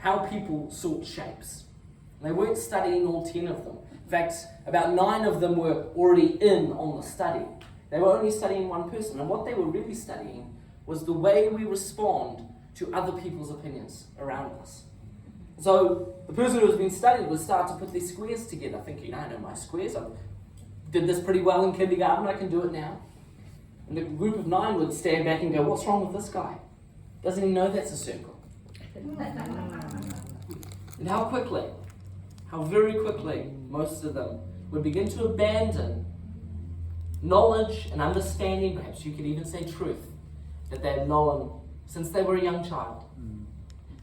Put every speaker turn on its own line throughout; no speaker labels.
how people sought shapes. They weren't studying all 10 of them. In fact, about 9 of them were already in on the study. They were only studying one person, and what they were really studying was the way we respond to other people's opinions around us. So the person who was being studied would start to put these squares together, thinking, I know my squares, I did this pretty well in kindergarten, I can do it now. And the group of 9 would stand back and go, what's wrong with this guy? Doesn't he know that's a circle? And how very quickly, most of them would begin to abandon knowledge and understanding, perhaps you could even say truth, that they had known since they were a young child.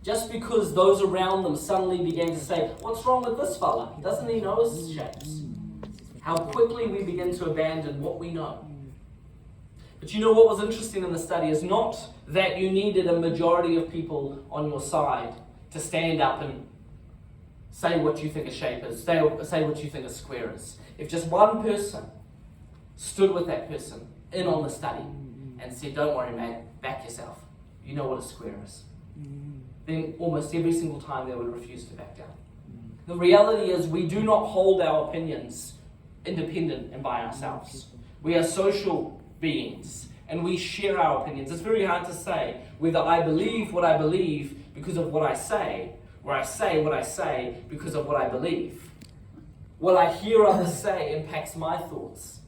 Just because those around them suddenly began to say, what's wrong with this fella? Doesn't he know his shapes? How quickly we begin to abandon what we know. But you know what was interesting in the study is not that you needed a majority of people on your side to stand up and say what you think a shape is, say what you think a square is. If just one person stood with that person in on the study and said, don't worry mate, back yourself, you know what a square is, then almost every single time they would refuse to back down. The reality is we do not hold our opinions independent and by ourselves. We are social beings and we share our opinions. It's very hard to say whether I believe what I believe because of what I say, or I say what I say because of what I believe. What I hear others say impacts my thoughts.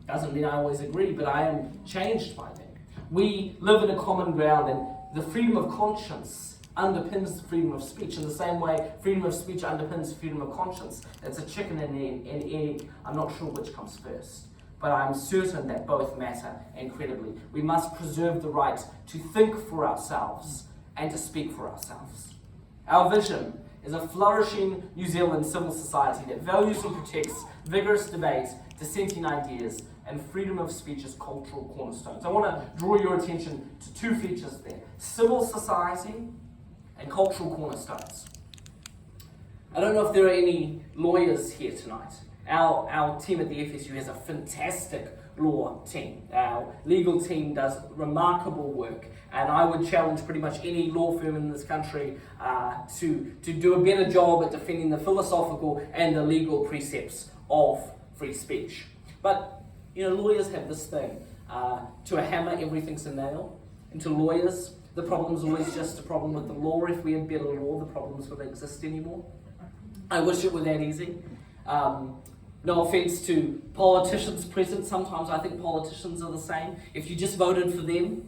Doesn't mean I always agree, but I am changed by them. We live in a common ground, and the freedom of conscience underpins the freedom of speech. In the same way, freedom of speech underpins freedom of conscience. It's a chicken and an egg. I'm not sure which comes first, but I'm certain that both matter incredibly. We must preserve the right to think for ourselves and to speak for ourselves. Our vision is a flourishing New Zealand civil society that values and protects vigorous debate, dissenting ideas, and freedom of speech as cultural cornerstones. I want to draw your attention to 2 features there: civil society and cultural cornerstones. I don't know if there are any lawyers here tonight. Our team at the FSU has a fantastic law team. Our legal team does remarkable work, and I would challenge pretty much any law firm in this country to do a better job at defending the philosophical and the legal precepts of free speech. But, lawyers have this thing. To a hammer, everything's a nail. And to lawyers, the problem's always just a problem with the law. If we had better law, the problems wouldn't exist anymore. I wish it were that easy. No offense to politicians present. Sometimes I think politicians are the same. If you just voted for them,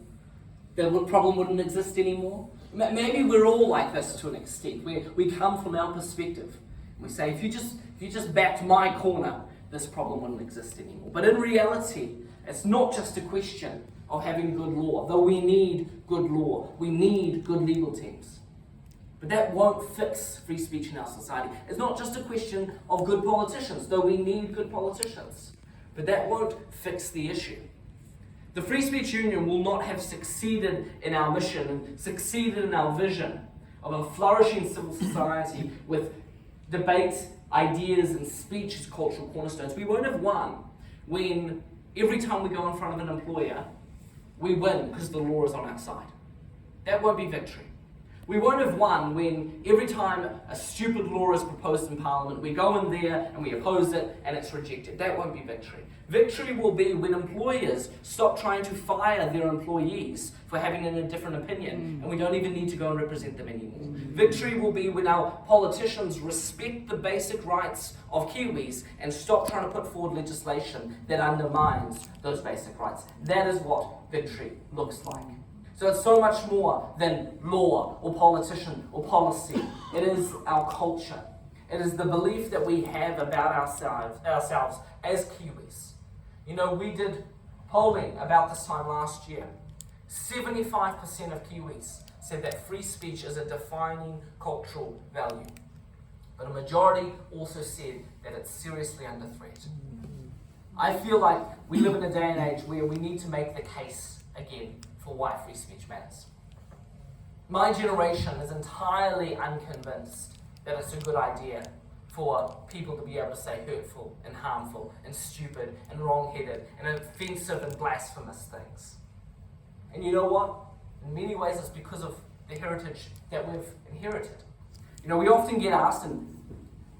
the problem wouldn't exist anymore. Maybe we're all like this to an extent. We come from our perspective. We say, if you just backed my corner, this problem wouldn't exist anymore. But in reality, it's not just a question of having good law. Though we need good law, we need good legal teams. But that won't fix free speech in our society. It's not just a question of good politicians, though we need good politicians. But that won't fix the issue. The Free Speech Union will not have succeeded in our mission and succeeded in our vision of a flourishing civil society with debate, ideas, and speech as cultural cornerstones. We won't have won when every time we go in front of an employer, we win because the law is on our side. That won't be victory. We won't have won when every time a stupid law is proposed in Parliament, we go in there and we oppose it and it's rejected. That won't be victory. Victory will be when employers stop trying to fire their employees for having a different opinion, and we don't even need to go and represent them anymore. Victory will be when our politicians respect the basic rights of Kiwis and stop trying to put forward legislation that undermines those basic rights. That is what victory looks like. So it's so much more than law or politician or policy. It is our culture. It is the belief that we have about ourselves as Kiwis. We did polling about this time last year. 75% of Kiwis said that free speech is a defining cultural value. But a majority also said that it's seriously under threat. I feel like we live in a day and age where we need to make the case again for why free speech matters. My generation is entirely unconvinced that it's a good idea for people to be able to say hurtful and harmful and stupid and wrong-headed and offensive and blasphemous things. And you know what? In many ways it's because of the heritage that we've inherited. We often get asked, and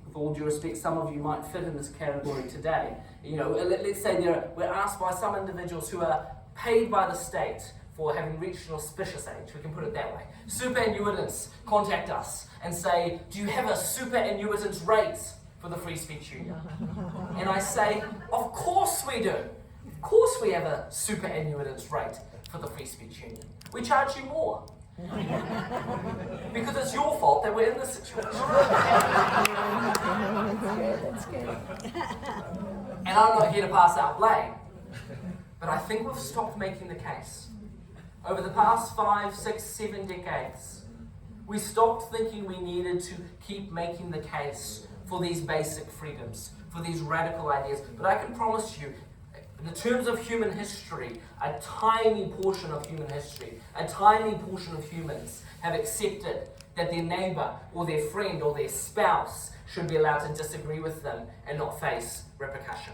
with all due respect, some of you might fit in this category today. Let's say we're asked by some individuals who are paid by the state for having reached an auspicious age, we can put it that way. Superannuitants contact us and say, do you have a superannuitants rate for the Free Speech Union? And I say, of course we do. Of course we have a superannuitants rate for the Free Speech Union. We charge you more. Because it's your fault that we're in this situation.
That's good.
And I'm not here to pass out blame, but I think we've stopped making the case. Over the past 5, 6, 7 decades, we stopped thinking we needed to keep making the case for these basic freedoms, for these radical ideas. But I can promise you, in the terms of human history, a tiny portion of human history, a tiny portion of humans have accepted that their neighbour or their friend or their spouse should be allowed to disagree with them and not face repercussion.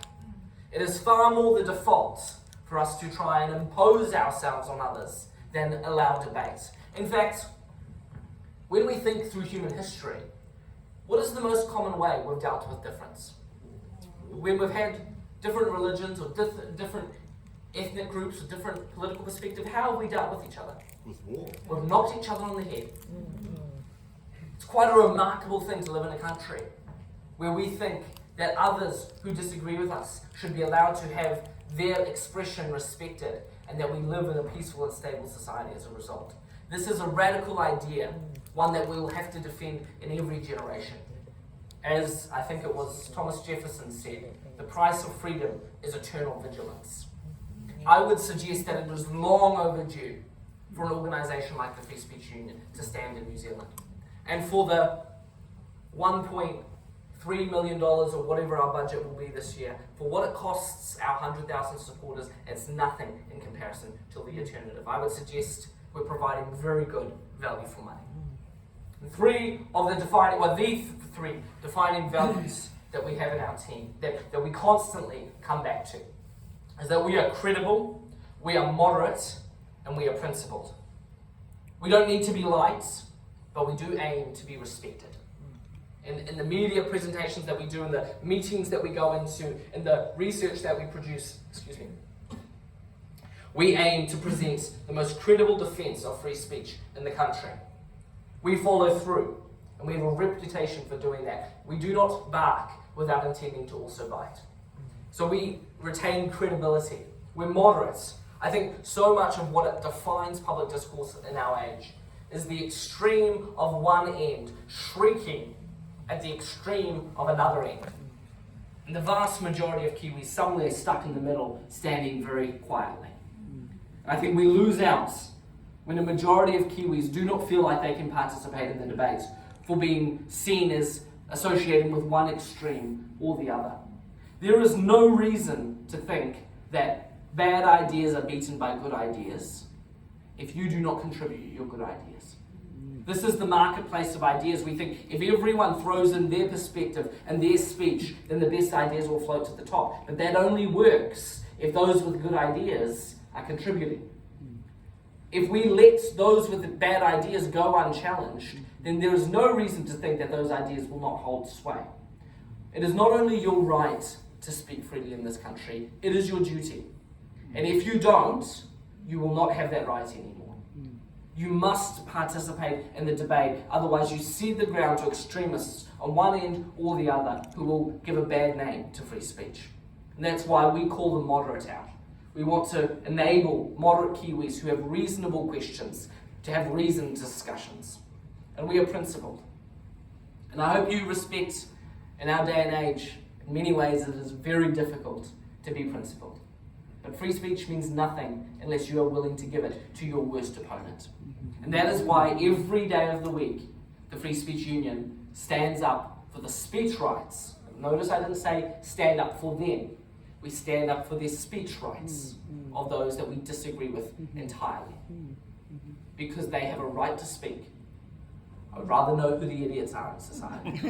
It is far more the default for us to try and impose ourselves on others than allow debate. In fact, when we think through human history, what is the most common way we've dealt with difference? When we've had different religions or different ethnic groups or different political perspective, how have we dealt with each other?
With war.
We've knocked each other on the head. It's quite a remarkable thing to live in a country where we think that others who disagree with us should be allowed to have their expression respected and that we live in a peaceful and stable society as a result. This is a radical idea, one that we will have to defend in every generation. As I think it was Thomas Jefferson said, the price of freedom is eternal vigilance. I would suggest that it was long overdue for an organisation like the Free Speech Union to stand in New Zealand. And for the $1.3 million or whatever our budget will be this year, for what it costs our 100,000 supporters, it's nothing in comparison to the alternative. I would suggest we're providing very good value for money. Three defining values that we have in our team, that we constantly come back to, is that we are credible, we are moderate, and we are principled. We don't need to be liked, but we do aim to be respected. In the media presentations that we do, in the meetings that we go into, in the research that we produce, we aim to present the most credible defence of free speech in the country. We follow through, and we have a reputation for doing that. We do not bark without intending to also bite. So we retain credibility. We're moderate. I think so much of what defines public discourse in our age is the extreme of one end shrieking at the extreme of another end. And the vast majority of Kiwis somewhere stuck in the middle, standing very quietly. I think we lose out when a majority of Kiwis do not feel like they can participate in the debate for being seen as associating with one extreme or the other. There is no reason to think that bad ideas are beaten by good ideas if you do not contribute your good ideas. This is the marketplace of ideas. We think if everyone throws in their perspective and their speech, then the best ideas will float to the top. But that only works if those with good ideas are contributing. If we let those with the bad ideas go unchallenged, then there is no reason to think that those ideas will not hold sway. It is not only your right to speak freely in this country, it is your duty. And if you don't, you will not have that right anymore. You must participate in the debate, otherwise you cede the ground to extremists on one end or the other who will give a bad name to free speech. And that's why we call them moderate out. We want to enable moderate Kiwis who have reasonable questions to have reasoned discussions. And we are principled. And I hope you respect, in our day and age, in many ways it is very difficult to be principled. But free speech means nothing unless you are willing to give it to your worst opponent. And that is why every day of the week, the Free Speech Union stands up for the speech rights. Notice I didn't say stand up for them. We stand up for their speech rights of those that we disagree with entirely. Because they have a right to speak. I would rather know who the idiots are in society.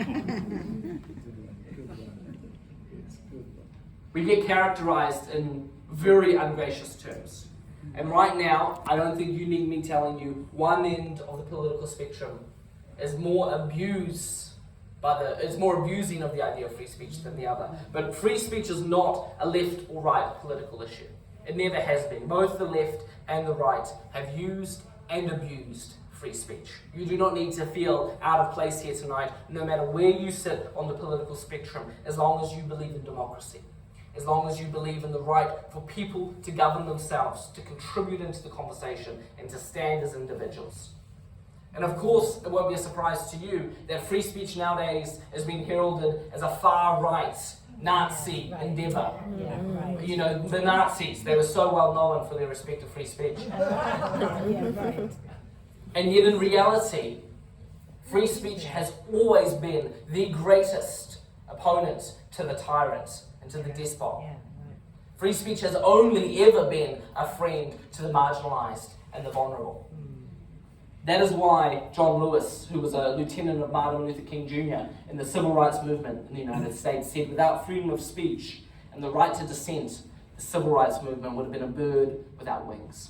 We get characterized in very ungracious terms. And right now, I don't think you need me telling you one end of the political spectrum is more abusing of the idea of free speech than the other. But free speech is not a left or right political issue. It never has been. Both the left and the right have used and abused free speech. You do not need to feel out of place here tonight, no matter where you sit on the political spectrum, as long as you believe in democracy, as long as you believe in the right for people to govern themselves, to contribute into the conversation, and to stand as individuals. And of course, it won't be a surprise to you that free speech nowadays has been heralded as a far-right Nazi endeavour. You know, the Nazis, they were so well known for their respect of free speech. And yet in reality, free speech has always been the greatest opponent to the tyrant and to the despot. Free speech has only ever been a friend to the marginalised and the vulnerable. That is why John Lewis, who was a lieutenant of Martin Luther King Jr. in the civil rights movement in the United States, said, "Without freedom of speech and the right to dissent, the civil rights movement would have been a bird without wings."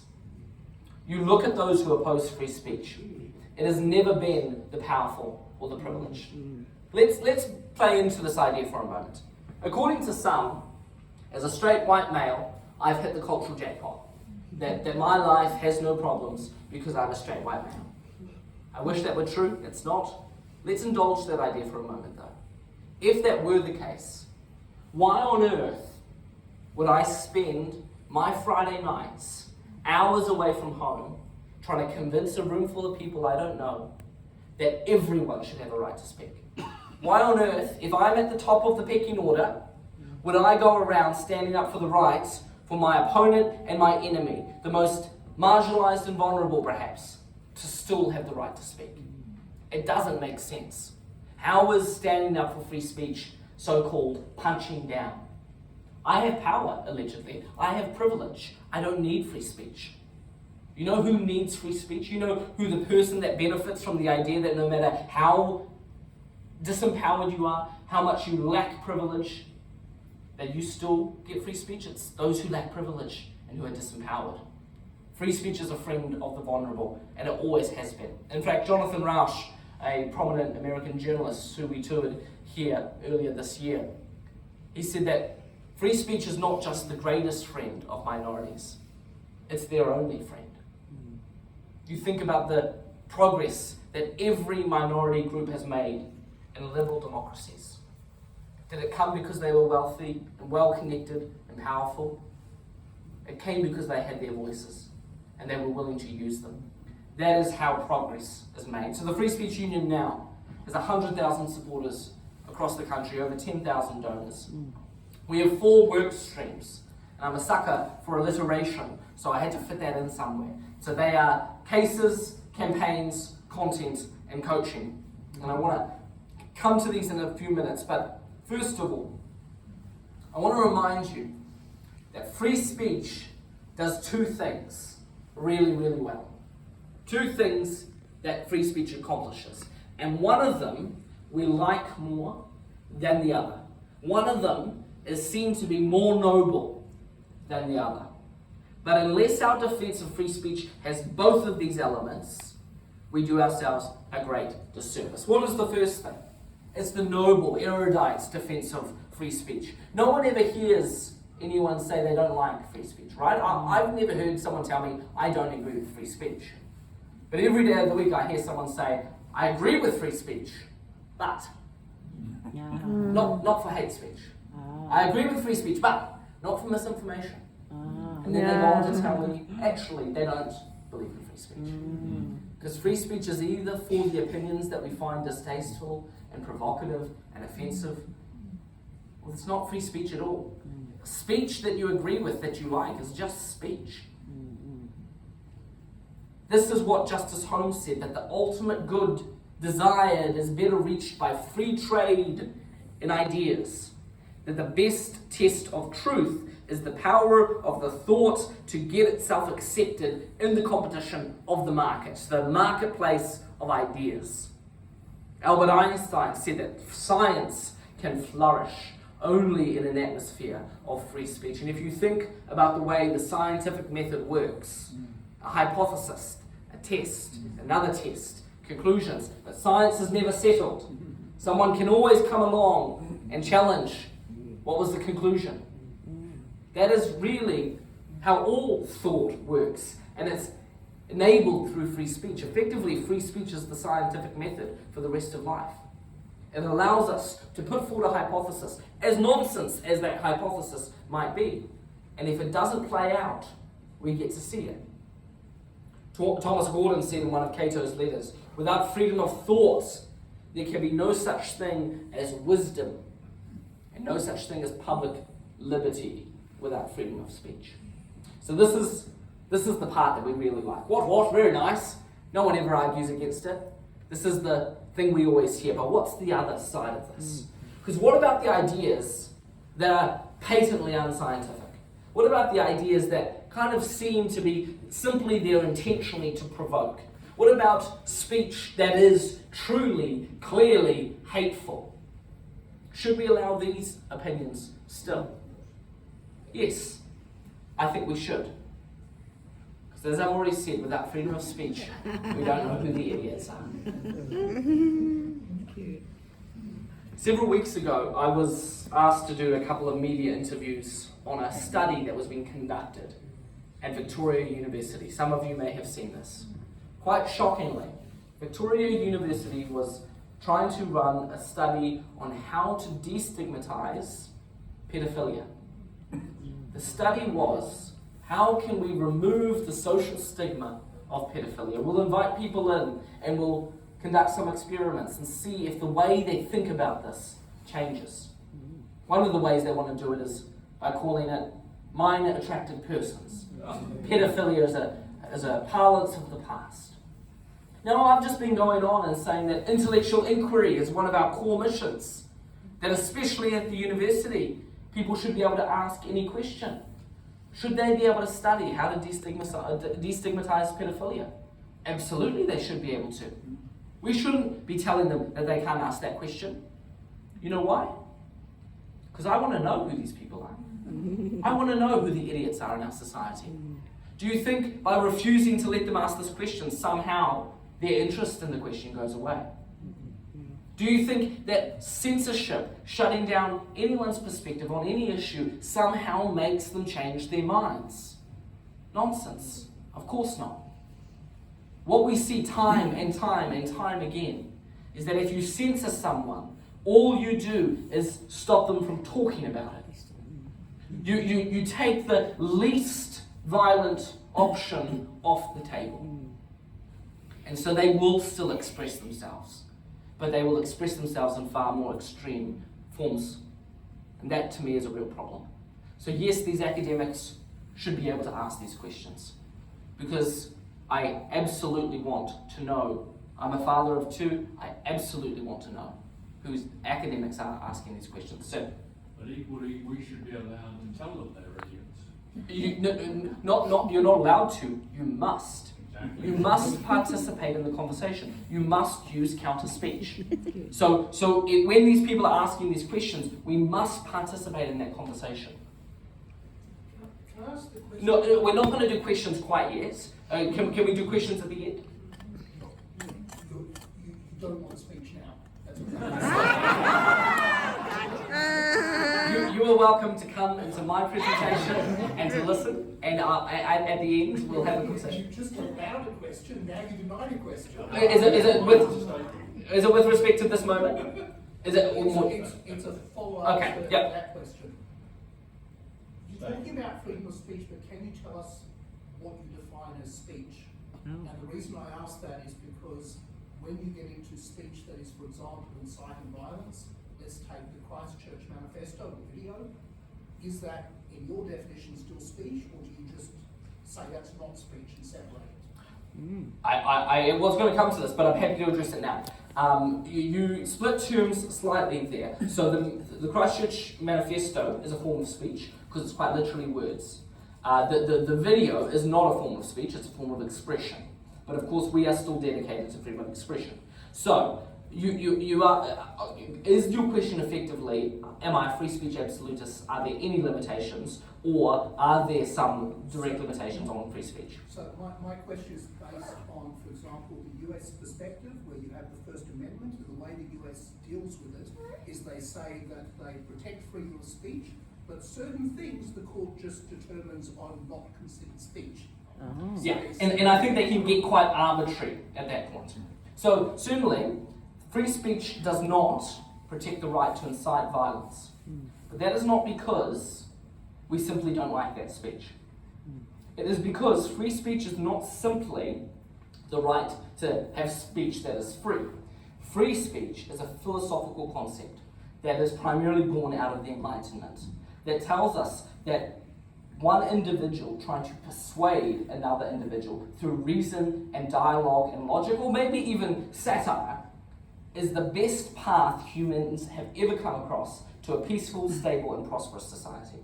You look at those who oppose free speech. It has never been the powerful or the privileged. Let's play into this idea for a moment. According to some, as a straight white male, I've hit the cultural jackpot. That my life has no problems because I'm a straight white male. I wish that were true. It's not. Let's indulge that idea for a moment, though. If that were the case, why on earth would I spend my Friday nights hours away from home trying to convince a room full of people I don't know that everyone should have a right to speak? Why on earth, if I'm at the top of the pecking order, would I go around standing up for the rights for my opponent and my enemy, the most marginalised and vulnerable perhaps, to still have the right to speak? It doesn't make sense. How is standing up for free speech so-called punching down? I have power, allegedly. I have privilege. I don't need free speech. You know who needs free speech? You know who the person that benefits from the idea that no matter how disempowered you are, how much you lack privilege, that you still get free speech? It's those who lack privilege and who are disempowered. Free speech is a friend of the vulnerable, and it always has been. In fact, Jonathan Rauch, a prominent American journalist who we toured here earlier this year, he said that free speech is not just the greatest friend of minorities, it's their only friend. You think about the progress that every minority group has made in liberal democracies. Did it come because they were wealthy and well-connected and powerful? It came because they had their voices and they were willing to use them. That is how progress is made. So the Free Speech Union now has 100,000 supporters across the country, over 10,000 donors. We have 4 work streams. And I'm a sucker for alliteration, so I had to fit that in somewhere. So they are cases, campaigns, content, and coaching. And I want to come to these in a few minutes, but first of all, I want to remind you that free speech does 2 things really, really well. 2 things that free speech accomplishes. And one of them we like more than the other. One of them is seen to be more noble than the other. But unless our defense of free speech has both of these elements, we do ourselves a great disservice. What is the first thing? It's the noble, erudite defense of free speech. No one ever hears anyone say they don't like free speech, right? I've never heard someone tell me, I don't agree with free speech. But every day of the week I hear someone say, I agree with free speech, but not for hate speech. I agree with free speech, but not for misinformation. And then they go on to tell me, actually, they don't believe in free speech. Because free speech is either for the opinions that we find distasteful and provocative and offensive, or it's not free speech at all. Speech that you agree with, that you like, is just speech. This is what Justice Holmes said, that the ultimate good desired is better reached by free trade in ideas. That the best test of truth is the power of the thought to get itself accepted in the competition of the market, the marketplace of ideas. Albert Einstein said that science can flourish only in an atmosphere of free speech. And if you think about the way the scientific method works, a hypothesis, a test, another test, conclusions. But science is never settled. Someone can always come along and challenge what was the conclusion. That is really how all thought works, and it's enabled through free speech. Effectively, free speech is the scientific method for the rest of life. It allows us to put forward a hypothesis, as nonsense as that hypothesis might be. And if it doesn't play out, we get to see it. Thomas Gordon said in one of Cato's letters, without freedom of thought, there can be no such thing as wisdom, and no such thing as public liberty without freedom of speech. So this is the part that we really like. What? Very nice. No one ever argues against it. This is the thing we always hear. But what's the other side of this? Because what about the ideas that are patently unscientific? What about the ideas that kind of seem to be simply there intentionally to provoke? What about speech that is truly, clearly hateful? Should we allow these opinions still? Yes, I think we should. Because as I've already said, without freedom of speech, we don't know who the idiots are. Several weeks ago, I was asked to do a couple of media interviews on a study that was being conducted at Victoria University. Some of you may have seen this. Quite shockingly, Victoria University was trying to run a study on how to destigmatize pedophilia. The study was, how can we remove the social stigma of pedophilia? We'll invite people in and we'll conduct some experiments and see if the way they think about this changes. One of the ways they want to do it is by calling it minor attracted persons. Pedophilia is a parlance of the past. Now, I've just been going on and saying that intellectual inquiry is one of our core missions. That especially at the university, people should be able to ask any question. Should they be able to study how to destigmatize pedophilia? Absolutely, they should be able to. We shouldn't be telling them that they can't ask that question. You know why? Because I want to know who these people are. I want to know who the idiots are in our society. Do you think by refusing to let them ask this question, somehow their interest in the question goes away? Do you think that censorship, shutting down anyone's perspective on any issue, somehow makes them change their minds? Nonsense. Of course not. What we see time and time and time again is that if you censor someone, all you do is stop them from talking about it. You take the least violent option off the table. And so they will still express themselves, but they will express themselves in far more extreme forms. And that to me is a real problem. So yes, these academics should be able to ask these questions, because I absolutely want to know. I'm a father of two. I absolutely want to know whose academics are asking these questions. So,
but equally, we should be allowed to tell them they're idiots.
You're not allowed to. You must. Exactly. You must participate in the conversation. You must use counter speech. So when these people are asking these questions, we must participate in that conversation.
Can I ask the question?
No, we're not going to do questions quite yet. Can we do questions at the end?
You don't want speech now. That's
You are welcome to come into my presentation and to listen, and at the end we'll have a conversation.
You just allowed a question, now you denied a question.
Is it with respect to this moment? Is it?
It's a follow-up to that question. You're talking about freedom of speech, but can you tell us what you define as speech? And the reason I ask that is because when you get into speech that is, for example, inciting violence, let's take the Christchurch Manifesto, the video. Is that, in your definition, still speech, or do you just say that's not speech and separate it?
I was going to come to this, but I'm happy to address it now. You split terms slightly there. So the Christchurch Manifesto is a form of speech, because it's quite literally words. The video is not a form of speech, it's a form of expression. But of course, we are still dedicated to freedom of expression. So, you are. Is your question effectively, am I a free speech absolutist? Are there any limitations, or are there some direct limitations on free speech?
So my question is based on, for example, the US perspective, where you have the First Amendment, and the way the US deals with it is they say that they protect freedom of speech, but certain things the court just determines are not considered speech.
Oh.
Yeah, and I think they can get quite arbitrary at that point. So certainly, free speech does not protect the right to incite violence. But that is not because we simply don't like that speech. It is because free speech is not simply the right to have speech that is free. Free speech is a philosophical concept that is primarily born out of the Enlightenment, that tells us that one individual trying to persuade another individual through reason and dialogue and logic, or maybe even satire, is the best path humans have ever come across to a peaceful, stable, and prosperous society.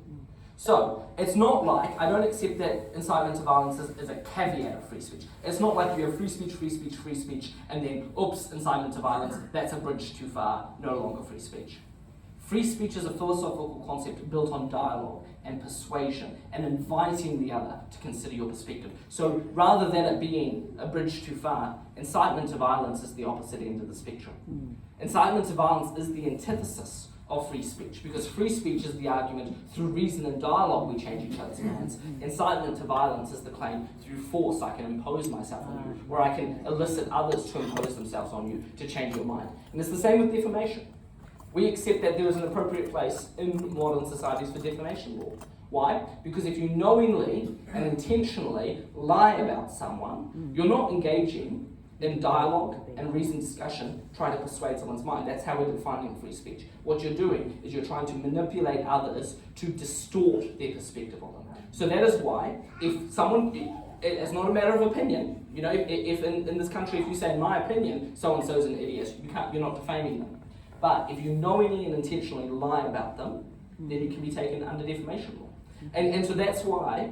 So, it's not like, I don't accept that incitement to violence is a caveat of free speech. It's not like you have free speech, and then, oops, incitement to violence, that's a bridge too far, no longer free speech. Free speech is a philosophical concept built on dialogue and persuasion and inviting the other to consider your perspective. So rather than it being a bridge too far, incitement to violence is the opposite end of the spectrum. Incitement to violence is the antithesis of free speech, because free speech is the argument through reason and dialogue we change each other's minds. Incitement to violence is the claim through force I can impose myself on you, where I can elicit others to impose themselves on you to change your mind. And it's the same with defamation. We accept that there is an appropriate place in modern societies for defamation law. Why? Because if you knowingly and intentionally lie about someone, you're not engaging in dialogue and reasoned discussion trying to persuade someone's mind. That's how we're defining free speech. What you're doing is you're trying to manipulate others to distort their perspective on them. So that is why, if someone, it's not a matter of opinion, you know, if in this country, if you say, in my opinion, so-and-so's an idiot, you're not defaming them. But if you knowingly and intentionally lie about them, then you can be taken under defamation law. And so that's why,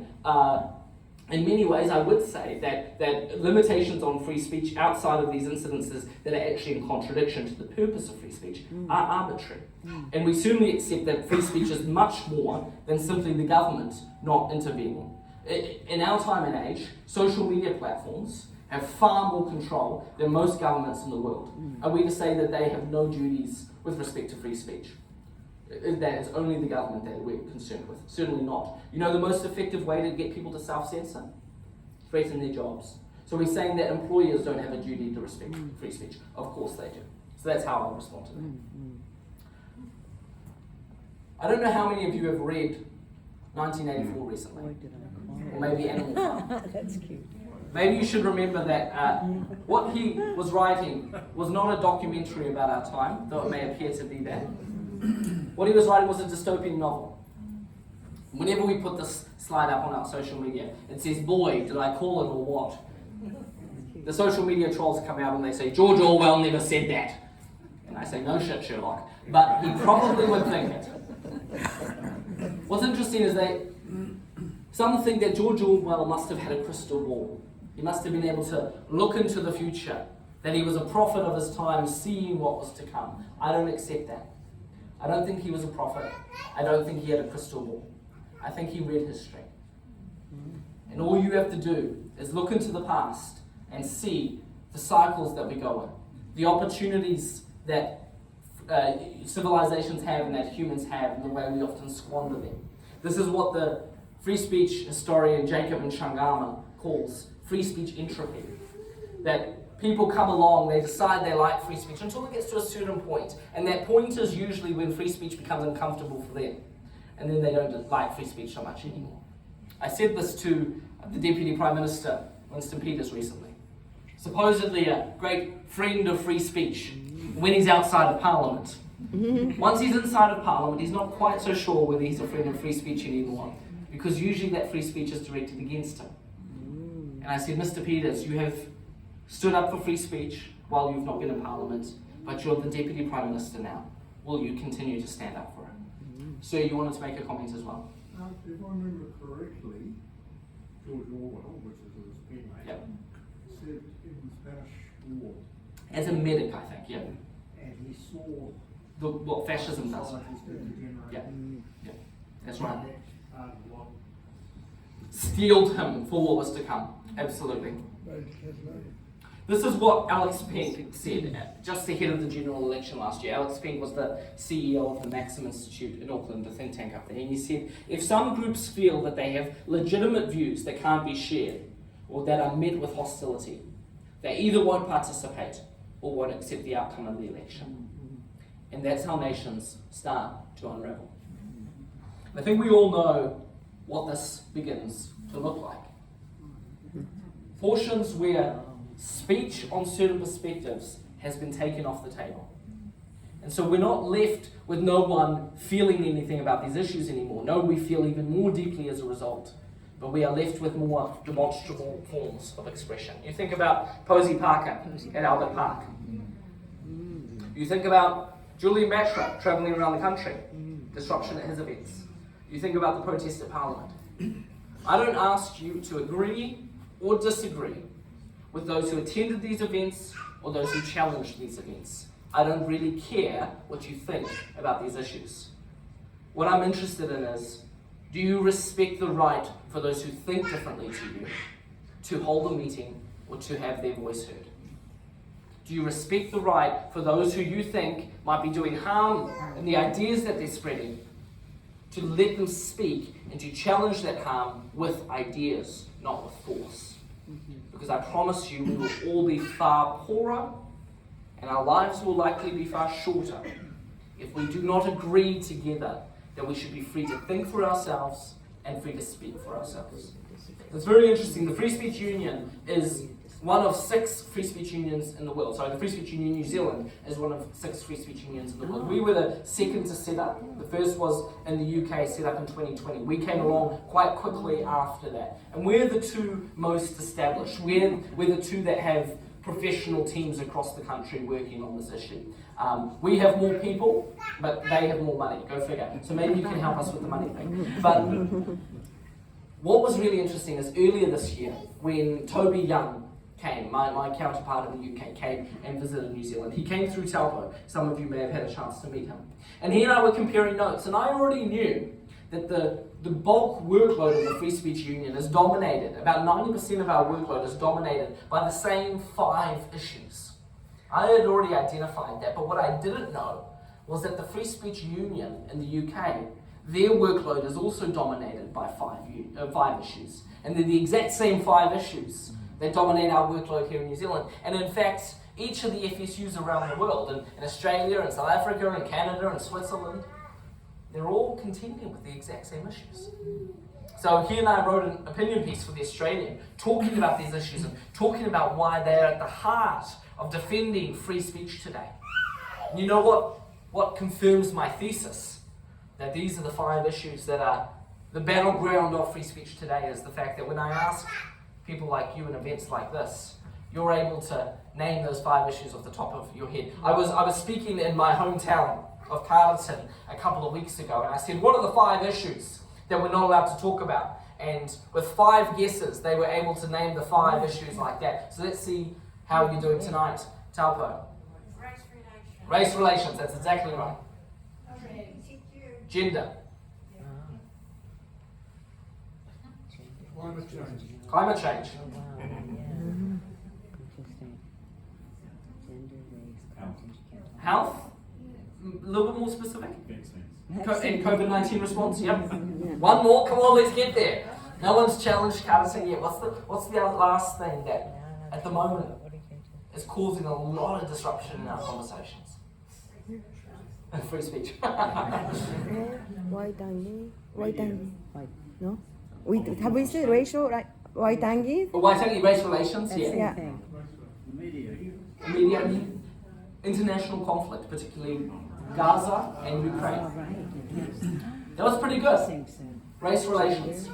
in many ways, I would say that limitations on free speech outside of these incidences that are actually in contradiction to the purpose of free speech are arbitrary. And we certainly accept that free speech is much more than simply the government not intervening. In our time and age, social media platforms have far more control than most governments in the world. Are we to say that they have no duties with respect to free speech? That it's only the government that we're concerned with? Certainly not. You know the most effective way to get people to self-censor? Threaten their jobs. So we're saying that employers don't have a duty to respect free speech. Of course they do. So that's how I respond to that. I don't know how many of you have read 1984 recently. Or maybe Animal Farm.
That's cute.
Maybe you should remember that what he was writing was not a documentary about our time, though it may appear to be that. What he was writing was a dystopian novel. Whenever we put this slide up on our social media, it says, boy, did I call it or what? The social media trolls come out and they say, George Orwell never said that. And I say, no shit, Sherlock. But he probably would think it. What's interesting is some think that George Orwell must have had a crystal ball. He must have been able to look into the future, that he was a prophet of his time, seeing what was to come. I don't accept that. I don't think he was a prophet. I don't think he had a crystal ball. I think he read history. And all you have to do is look into the past and see the cycles that we go in, the opportunities that civilizations have and that humans have, and the way we often squander them. This is what the free speech historian Jacob Nchangama calls free speech entropy. That people come along, they decide they like free speech until it gets to a certain point. And that point is usually when free speech becomes uncomfortable for them. And then they don't like free speech so much anymore. I said this to the Deputy Prime Minister, Winston Peters, recently. Supposedly a great friend of free speech when he's outside of Parliament. Once he's inside of Parliament, he's not quite so sure whether he's a friend of free speech anymore, because usually that free speech is directed against him. And I said, Mr. Peters, you have stood up for free speech while you've not been in Parliament, but you're the Deputy Prime Minister now. Will you continue to stand up for it? Sir, you wanted to make a comment as well?
If I remember correctly, George Orwell, which is his pen name, said in the Spanish War.
As a medic, I think, yeah.
and he saw
what fascism does.
societies degenerate.
Yeah, that's right.
And that's part of what
Steeled him for what was to come. Absolutely. This is what Alex Penk said just ahead of the general election last year. Alex Penk was the CEO of the Maxim Institute in Auckland, the think tank up there, and he said, if some groups feel that they have legitimate views that can't be shared or that are met with hostility, they either won't participate or won't accept the outcome of the election. And that's how nations start to unravel. I think we all know what this begins to look like. Portions where speech on certain perspectives has been taken off the table. And so we're not left with no one feeling anything about these issues anymore. No, we feel even more deeply as a result. But we are left with more demonstrable forms of expression. You think about Posey Parker at Albert Park. You think about Julian Batra travelling around the country, disruption at his events. You think about the protest at Parliament. I don't ask you to agree or disagree with those who attended these events or those who challenged these events. I don't really care what you think about these issues. What I'm interested in is, do you respect the right for those who think differently to you to hold a meeting or to have their voice heard? Do you respect the right for those who you think might be doing harm in the ideas that they're spreading to let them speak and to challenge that harm with ideas, not with force? Because I promise you, we will all be far poorer and our lives will likely be far shorter if we do not agree together that we should be free to think for ourselves and free to speak for ourselves. It's very interesting. The Free Speech Union is one of 6 free speech unions in the world. So the Free Speech Union New Zealand is one of 6 free speech unions in the world. We were the second to set up. The first was in the UK, set up in 2020. We came along quite quickly after that. And we're the 2 most established. We're the 2 that have professional teams across the country working on this issue. We have more people, but they have more money. Go figure. So maybe you can help us with the money thing. But what was really interesting is earlier this year, when Toby Young came, my counterpart in the UK, came and visited New Zealand. He came through Taupo. Some of you may have had a chance to meet him. And he and I were comparing notes, and I already knew that the bulk workload of the Free Speech Union is dominated, about 90% of our workload is dominated by the same 5 issues. I had already identified that, but what I didn't know was that the Free Speech Union in the UK, their workload is also dominated by 5 issues. And they're the exact same 5 issues that dominate our workload here in New Zealand. And in fact, each of the FSUs around the world, in Australia, and South Africa, and Canada, and Switzerland, they're all contending with the exact same issues. So he and I wrote an opinion piece for The Australian, talking about these issues and talking about why they're at the heart of defending free speech today. And you know what confirms my thesis? That these are the 5 issues that are the battleground of free speech today, is the fact that when I ask people like you in events like this, you're able to name those 5 issues off the top of your head. I was speaking in my hometown of Carleton a couple of weeks ago, and I said, what are the 5 issues that we're not allowed to talk about? And with 5 guesses, they were able to name the 5 issues like that. So let's see how you're doing tonight. Taupo.
Race relations.
Race relations, that's exactly right. Gender.
climate change.
Climate change. Health. A little bit more specific. And COVID-19 response. Yep. One more. Come on, let's get there. No one's challenged Carleton yet. What's the last thing that, at the moment, is causing a lot of disruption in our conversations? Free speech.
White Angie? No? Have we said racial, right? White Angie?
Waitangi race relations,
Yeah.
Media, international conflict, particularly Gaza and Ukraine. That was pretty good. Race relations.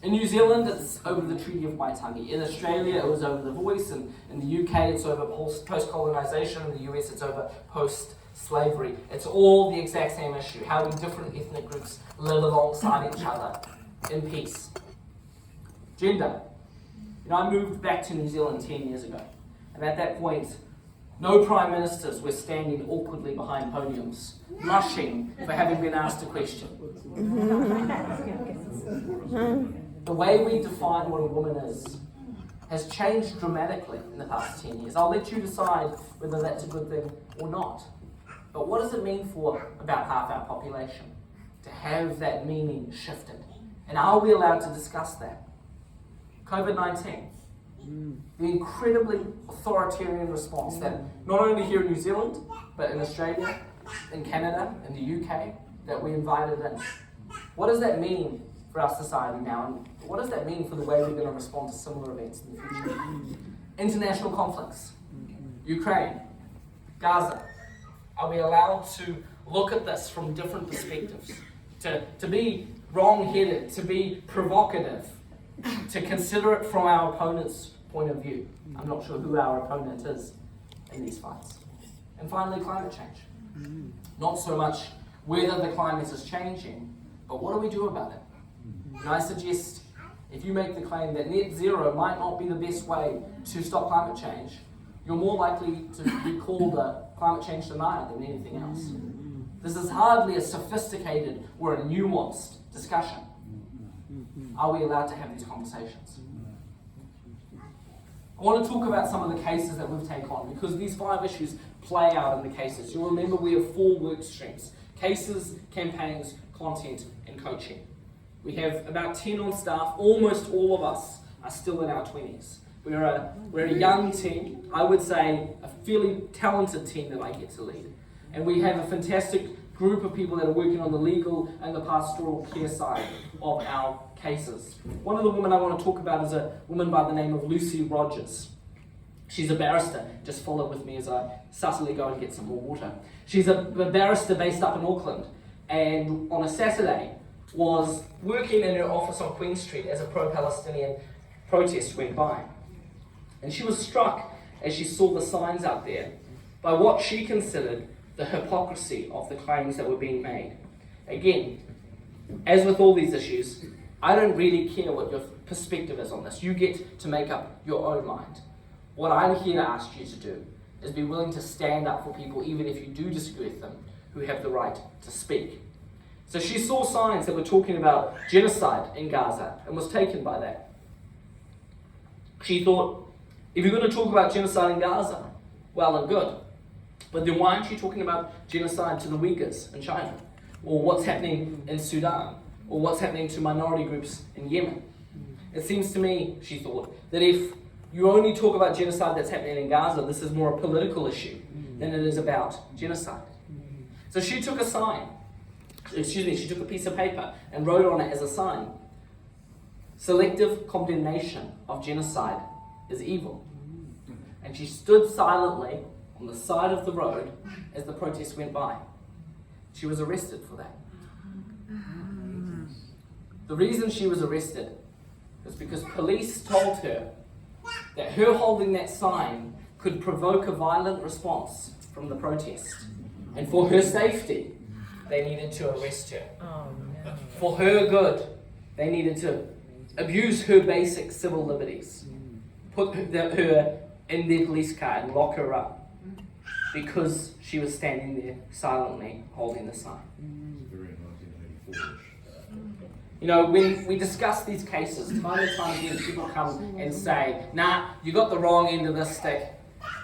In New Zealand, it's over the Treaty of Waitangi. In Australia, it was over The Voice. And in the UK, it's over post-colonisation. In the US, it's over post-slavery. It's all the exact same issue. How do different ethnic groups live alongside each other in peace? Gender. I moved back to New Zealand 10 years ago. And at that point, No prime ministers were standing awkwardly behind podiums, blushing for having been asked a question. The way we define what a woman is has changed dramatically in the past 10 years. I'll let you decide whether that's a good thing or not. But what does it mean for about half our population to have that meaning shifted? And are we allowed to discuss that? COVID-19. The incredibly authoritarian response that not only here in New Zealand, but in Australia, in Canada, in the UK, that we invited in. What does that mean for our society now? And what does that mean for the way we're going to respond to similar events in the future? International conflicts. Ukraine. Gaza. Are we allowed to look at this from different perspectives? To be wrong-headed, to be provocative, to consider it from our opponent's point of view. I'm not sure who our opponent is in these fights. And finally, climate change. Not so much whether the climate is changing, but what do we do about it? And I suggest if you make the claim that net zero might not be the best way to stop climate change, you're more likely to be called a climate change denier than anything else. This is hardly a sophisticated or a nuanced discussion. Are we allowed to have these conversations? I want to talk about some of the cases that we've taken on, because these 5 issues play out in the cases. You'll remember we have 4 work streams: cases, campaigns, content, and coaching. We have about 10 on staff. Almost all of us are still in our 20s. We're a young team, I would say a fairly talented team that I get to lead. And we have a fantastic group of people that are working on the legal and the pastoral care side of our cases. One of the women I want to talk about is a woman by the name of Lucy Rogers. She's a barrister. Just follow with me as I subtly go and get some more water. She's a barrister based up in Auckland, and on a Saturday was working in her office on Queen Street as a pro-Palestinian protest went by. And she was struck as she saw the signs out there by what she considered the hypocrisy of the claims that were being made. Again, as with all these issues, I don't really care what your perspective is on this. You get to make up your own mind. What I'm here to ask you to do is be willing to stand up for people, even if you do disagree with them, who have the right to speak. So she saw signs that were talking about genocide in Gaza and was taken by that. She thought, if you're going to talk about genocide in Gaza, well and good. But then why aren't you talking about genocide to the Uyghurs in China? Or what's happening in Sudan? Or what's happening to minority groups in Yemen? It seems to me, she thought, that if you only talk about genocide that's happening in Gaza, this is more a political issue than it is about genocide. So she took she took a piece of paper and wrote on it as a sign: selective condemnation of genocide is evil. And she stood silently on the side of the road as the protest went by. She was arrested for that. The reason she was arrested was because police told her that her holding that sign could provoke a violent response from the protest. And for her safety, they needed to arrest her. For her good, they needed to abuse her basic civil liberties, put her in their police car and lock her up because she was standing there silently holding the sign.
Very 1984-ish.
You know, when we discuss these cases, time and time again, people come and say, nah, you got the wrong end of this stick.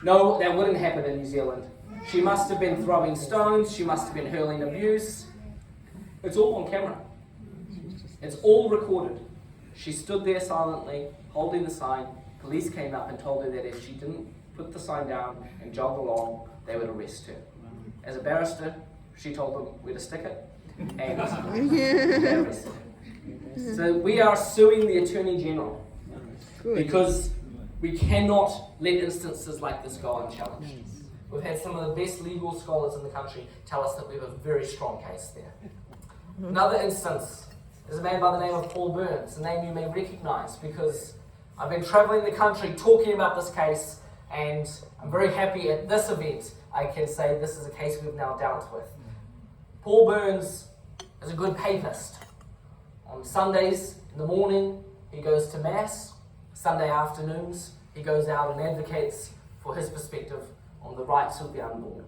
No, that wouldn't happen in New Zealand. She must have been throwing stones, she must have been hurling abuse. It's all on camera. It's all recorded. She stood there silently, holding the sign. Police came up and told her that if she didn't put the sign down and jog along, they would arrest her. As a barrister, she told them where to stick it, and they arrested her. So we are suing the Attorney General because we cannot let instances like this go unchallenged. We've had some of the best legal scholars in the country tell us that we have a very strong case there. Another instance is a man by the name of Paul Burns, a name you may recognise because I've been travelling the country talking about this case, and I'm very happy at this event I can say this is a case we've now dealt with. Paul Burns is a good papist. On Sundays in the morning he goes to Mass. Sunday afternoons he goes out and advocates for his perspective on the rights of the unborn.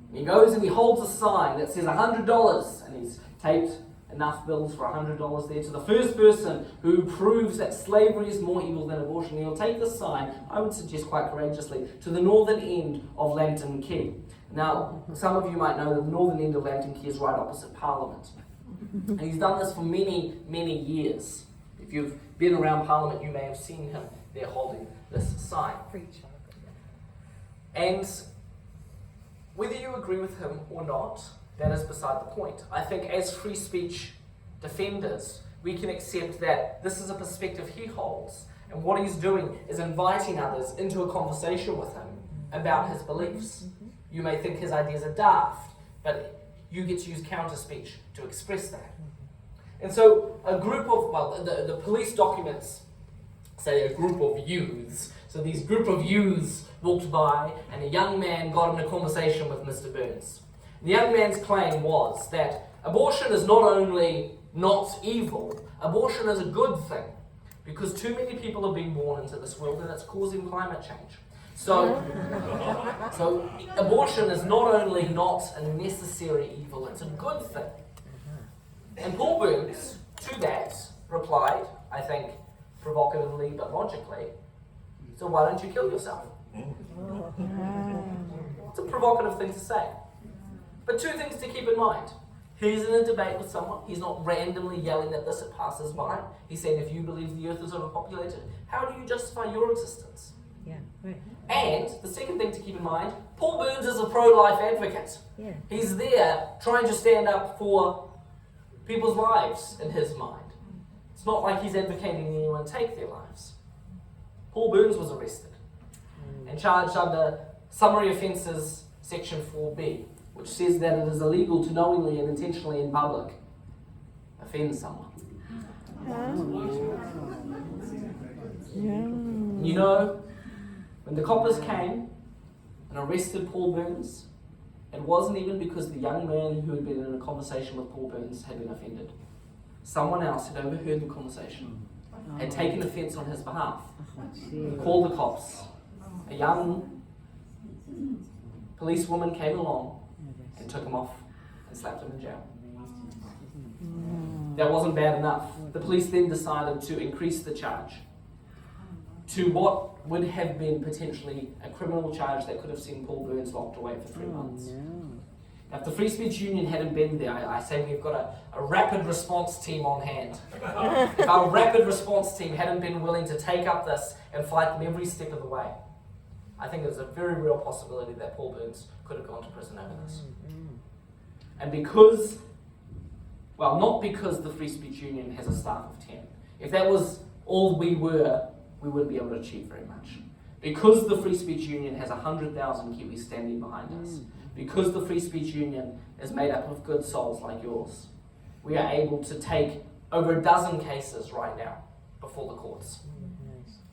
And he goes and he holds a sign that says $100, and he's taped enough bills for $100 there to the first person who proves that slavery is more evil than abortion. He'll take this sign, I would suggest quite courageously, to the northern end of Lambton Quay. Now, some of you might know that the northern end of Lambton Quay is right opposite Parliament. And he's done this for many, many years. If you've been around Parliament, you may have seen him there holding this sign. And whether you agree with him or not, that is beside the point. I think as free speech defenders, we can accept that this is a perspective he holds, and what he's doing is inviting others into a conversation with him about his beliefs. You may think his ideas are daft, but you get to use counter speech to express that. And so a group of, well, the police documents say a group of youths. So these group of youths walked by, and a young man got in a conversation with Mr. Burns. The young man's claim was that abortion is not only not evil, abortion is a good thing, because too many people are being born into this world and it's causing climate change. So abortion is not only not a necessary evil, it's a good thing. And Paul Burns, to that, replied, I think provocatively but logically, so why don't you kill yourself? It's a provocative thing to say. But two things to keep in mind. He's in a debate with someone. He's not randomly yelling at this at passers-by. He's saying, if you believe the earth is overpopulated, how do you justify your existence?
Yeah, right.
And the second thing to keep in mind, Paul Burns is a pro-life advocate.
Yeah.
He's there trying to stand up for people's lives in his mind. It's not like he's advocating anyone take their lives. Paul Burns was arrested and charged under Summary Offences Section 4B, which says that it is illegal to knowingly and intentionally in public offend someone. You know, when the coppers came and arrested Paul Burns, it wasn't even because the young man who had been in a conversation with Paul Burns had been offended. Someone else had overheard the conversation, had taken offence on his behalf, called the cops. A young policewoman came along and took him off and slapped him in jail. That wasn't bad enough. The police then decided to increase the charge to what would have been potentially a criminal charge that could have seen Paul Burns locked away for 3 months. Now, if the Free Speech Union hadn't been there, I say we've got a rapid response team on hand. If our rapid response team hadn't been willing to take up this and fight them every step of the way, I think there's a very real possibility that Paul Burns could have gone to prison over this. And because, well, not because the Free Speech Union has a staff of 10. If that was all we were, we wouldn't be able to achieve very much. Because the Free Speech Union has 100,000 Kiwis standing behind us, because the Free Speech Union is made up of good souls like yours, we are able to take over a dozen cases right now before the courts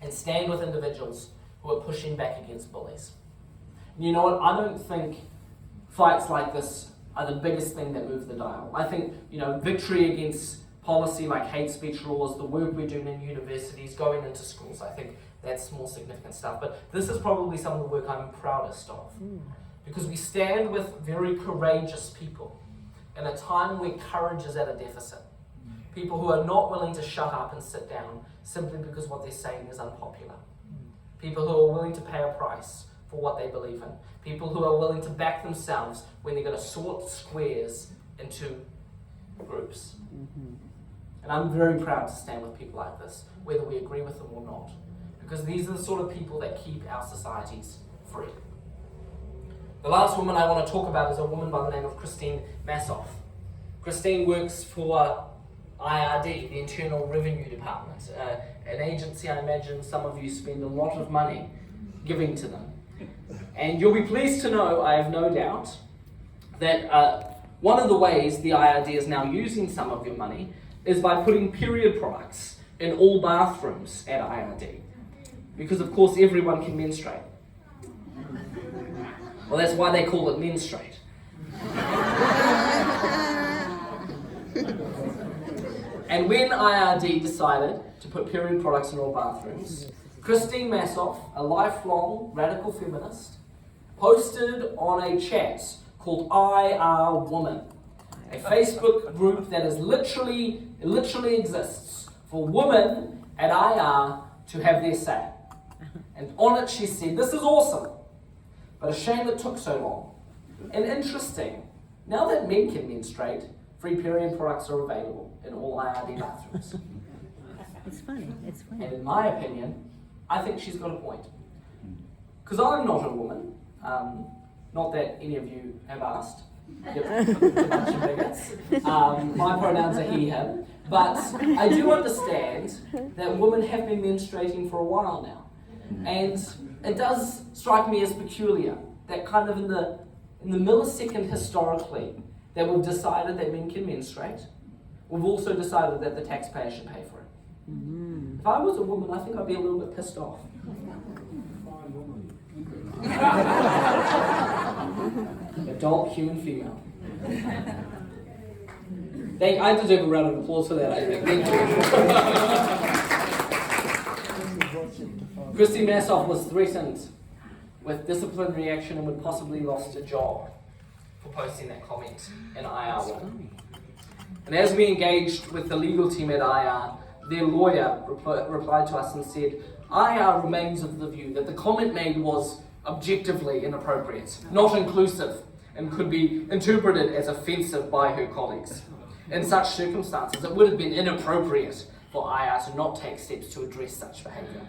and stand with individuals who are pushing back against bullies. And you know what? I don't think fights like this are the biggest thing that move the dial. I think, victory against policy like hate speech laws, the work we're doing in universities, going into schools, I think that's more significant stuff. But this is probably some of the work I'm proudest of. Because we stand with very courageous people in a time where courage is at a deficit. People who are not willing to shut up and sit down simply because what they're saying is unpopular. People who are willing to pay a price for what they believe in. People who are willing to back themselves when they're going to sort squares into groups. And I'm very proud to stand with people like this, whether we agree with them or not. Because these are the sort of people that keep our societies free. The last woman I want to talk about is a woman by the name of Christine Massoff. Christine works for IRD, the Internal Revenue Department, an agency I imagine some of you spend a lot of money giving to them. And you'll be pleased to know, I have no doubt, that one of the ways the IRD is now using some of your money is by putting period products in all bathrooms at IRD. Because of course everyone can menstruate. Well, that's why they call it menstruate. And when IRD decided to put period products in all bathrooms, Christine Massoff, a lifelong radical feminist, posted on a chat called IR Woman, a Facebook group that is literally exists for women at IR to have their say. And on it she said, "This is awesome, but a shame it took so long. And interesting, now that men can menstruate, free period products are available in all IRD bathrooms."
It's funny. It's funny.
And in my opinion, I think she's got a point. Because I'm not a woman, not that any of you have asked. You're a bunch of bigots. My pronouns are he, him. But I do understand that women have been menstruating for a while now. And it does strike me as peculiar that kind of in the millisecond historically that we've decided that men can menstruate, we've also decided that the taxpayer should pay for it.
Mm.
If I was a woman, I think I'd be a little bit pissed off. Adult human female. I deserve a round of applause for that, I think. Thank you. Christy Massoff was threatened with disciplinary action and would possibly lost a job for posting that comment in IR. And as we engaged with the legal team at IR, their lawyer replied to us and said, IR remains of the view that the comment made was objectively inappropriate, not inclusive, and could be interpreted as offensive by her colleagues. In such circumstances, it would have been inappropriate for IR to not take steps to address such behaviour.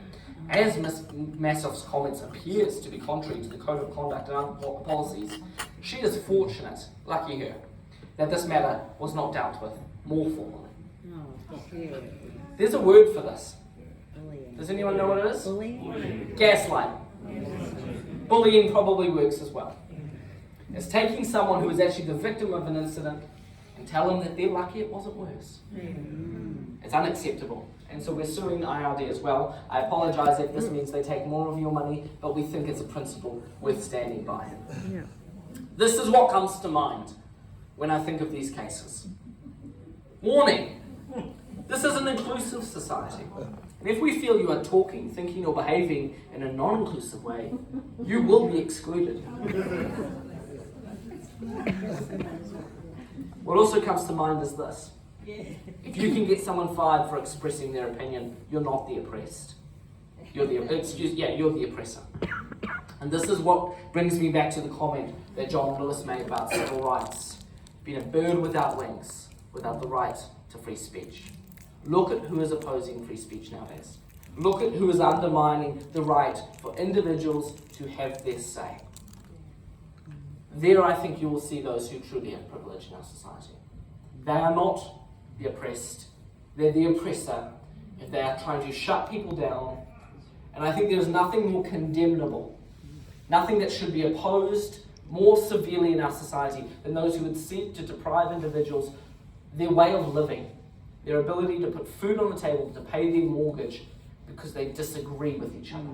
As Ms. Massoff's comments appears to be contrary to the Code of Conduct and other policies, she is fortunate, lucky her, that this matter was not dealt with more formally. There's a word for this. Does anyone know what it is?
Bullying?
Gaslighting. Bullying probably works as well. It's taking someone who is actually the victim of an incident and tell them that they're lucky it wasn't worse. It's unacceptable. And so we're suing IRD as well. I apologise if this means they take more of your money, but we think it's a principle worth standing by.
Yeah.
This is what comes to mind when I think of these cases. Warning! This is an inclusive society. And if we feel you are talking, thinking, or behaving in a non-inclusive way, you will be excluded. What also comes to mind is this. If you can get someone fired for expressing their opinion, you're not the oppressed. You're the oppressor. And this is what brings me back to the comment that John Lewis made about civil rights. Being a bird without wings, without the right to free speech. Look at who is opposing free speech nowadays. Look at who is undermining the right for individuals to have their say. There I think you will see those who truly have privilege in our society. They are not the oppressed, they're the oppressor if they are trying to shut people down. And I think there's nothing more condemnable, nothing that should be opposed more severely in our society than those who would seek to deprive individuals their way of living, their ability to put food on the table, to pay their mortgage because they disagree with each other.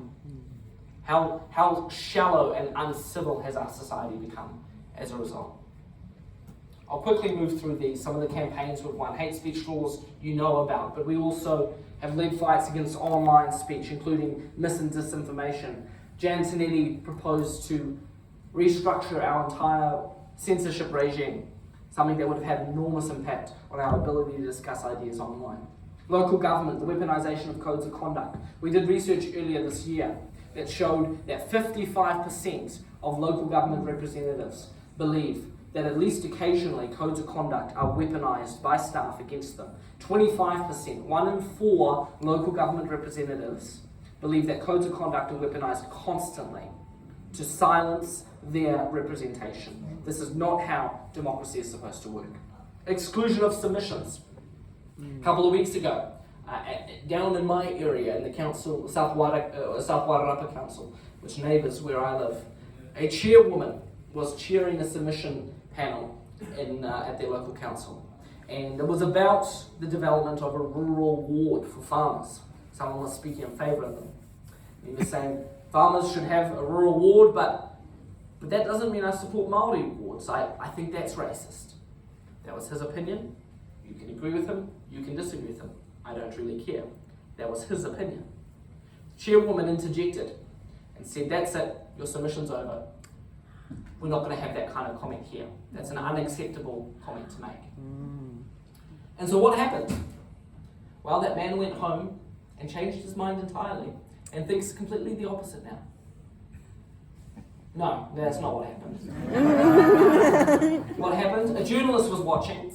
How shallow and uncivil has our society become as a result? I'll quickly move through these. Some of the campaigns we've won. Hate speech laws you know about, but we also have led fights against online speech, including mis and disinformation. Jan Tinetti proposed to restructure our entire censorship regime, something that would have had enormous impact on our ability to discuss ideas online. Local government, the weaponisation of codes of conduct. We did research earlier this year that showed that 55% of local government representatives believe that at least occasionally codes of conduct are weaponised by staff against them. 25%, 1 in 4 local government representatives believe that codes of conduct are weaponised constantly to silence their representation. This is not how democracy is supposed to work. Exclusion of submissions. A couple of weeks ago, down in my area, in the council, South Wairarapa Council, which neighbours where I live, a chairwoman was chairing a submission panel at their local council. And it was about the development of a rural ward for farmers. Someone was speaking in favour of them. He was saying farmers should have a rural ward, but that doesn't mean I support Māori wards. I think that's racist. That was his opinion. You can agree with him, you can disagree with him. I don't really care. That was his opinion. The chairwoman interjected and said, "That's it, your submission's over. we're not going to have that kind of comment here. That's an unacceptable comment to make. And so what happened? Well, that man went home and changed his mind entirely and thinks completely the opposite now. No, that's not what happened. What happened? A journalist was watching,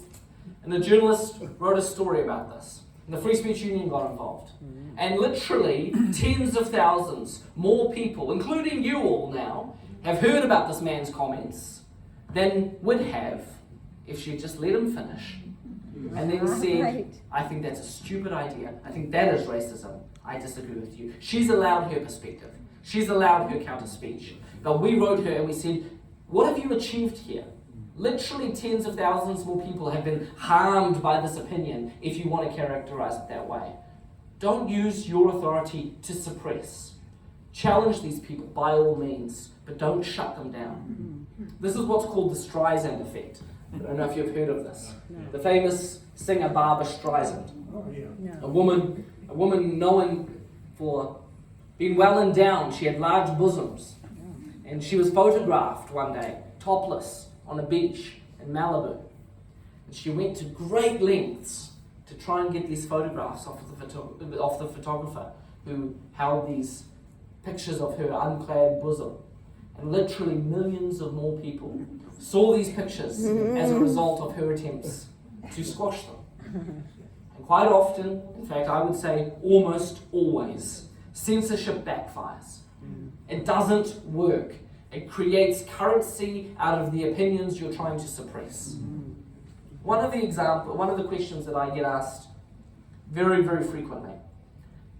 and the journalist wrote a story about this. And the Free Speech Union got involved. And literally tens of thousands more people, including you all now, have heard about this man's comments than would have if she'd just let him finish. And then said,
Right.
I think that's a stupid idea. I think that is racism. I disagree with you. She's allowed her perspective. She's allowed her counter speech. But we wrote her and we said, what have you achieved here? Literally tens of thousands more people have been harmed by this opinion, if you want to characterize it that way. Don't use your authority to suppress. Challenge these people by all means, but don't shut them down. This is what's called the Streisand effect. I don't know if you've heard of this. The famous singer Barbra Streisand.
Oh, yeah.
A woman known for being well endowed. She had large bosoms. And she was photographed one day, topless, on a beach in Malibu. And she went to great lengths to try and get these photographs off the photographer who held these pictures of her unclad bosom. And literally millions of more people saw these pictures as a result of her attempts to squash them. And quite often, in fact I would say almost always, censorship backfires. It doesn't work. It creates currency out of the opinions you're trying to suppress. One of the questions that I get asked very, very frequently,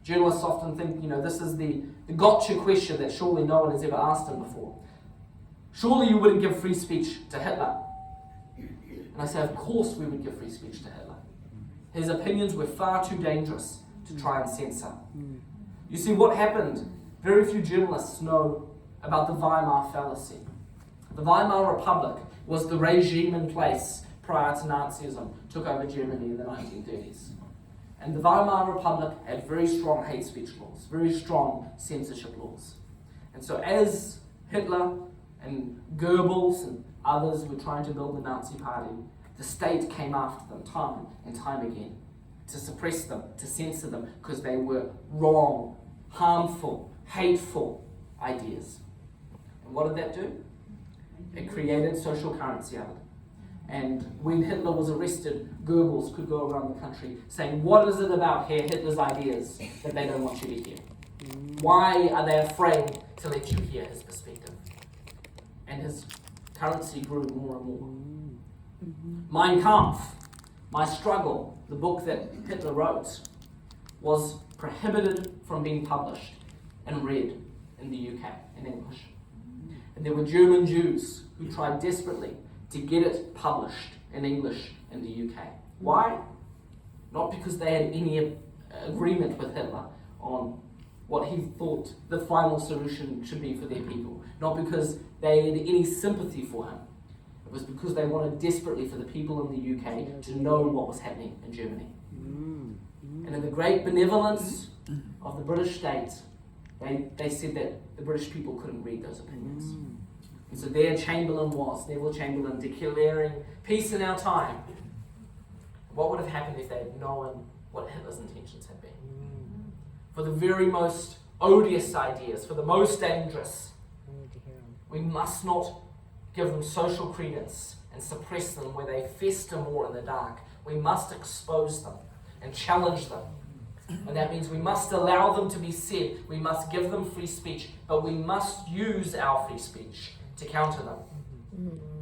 journalists often think, this is the gotcha question that surely no one has ever asked them before. Surely you wouldn't give free speech to Hitler. And I say, of course we would give free speech to Hitler. His opinions were far too dangerous to try and censor. You see, what happened, very few journalists know about the Weimar fallacy. The Weimar Republic was the regime in place prior to Nazism took over Germany in the 1930s. And the Weimar Republic had very strong hate speech laws, very strong censorship laws. And so as Hitler and Goebbels and others were trying to build the Nazi party, the state came after them time and time again to suppress them, to censor them, because they were wrong, harmful, hateful ideas. And what did that do? It created social currency out of it. And when Hitler was arrested, Goebbels could go around the country saying, what is it about Hitler's ideas that they don't want you to hear? Why are they afraid to let you hear his perspective? And his currency grew more and more. Mein Kampf, My Struggle, the book that Hitler wrote, was prohibited from being published and read in the UK in English. And there were German Jews who tried desperately to get it published in English in the UK. Why? Not because they had any agreement with Hitler on what he thought the final solution should be for their people. Not because they had any sympathy for him. It was because they wanted desperately for the people in the UK to know what was happening in Germany. And in the great benevolence of the British state, they said that the British people couldn't read those opinions. And so their Chamberlain was, Neville Chamberlain, declaring peace in our time. What would have happened if they had known what Hitler's intentions had been? For the very most odious ideas, for the most dangerous, we must not give them social credence and suppress them where they fester more in the dark. We must expose them and challenge them. And that means we must allow them to be said. We must give them free speech, but we must use our free speech to counter them.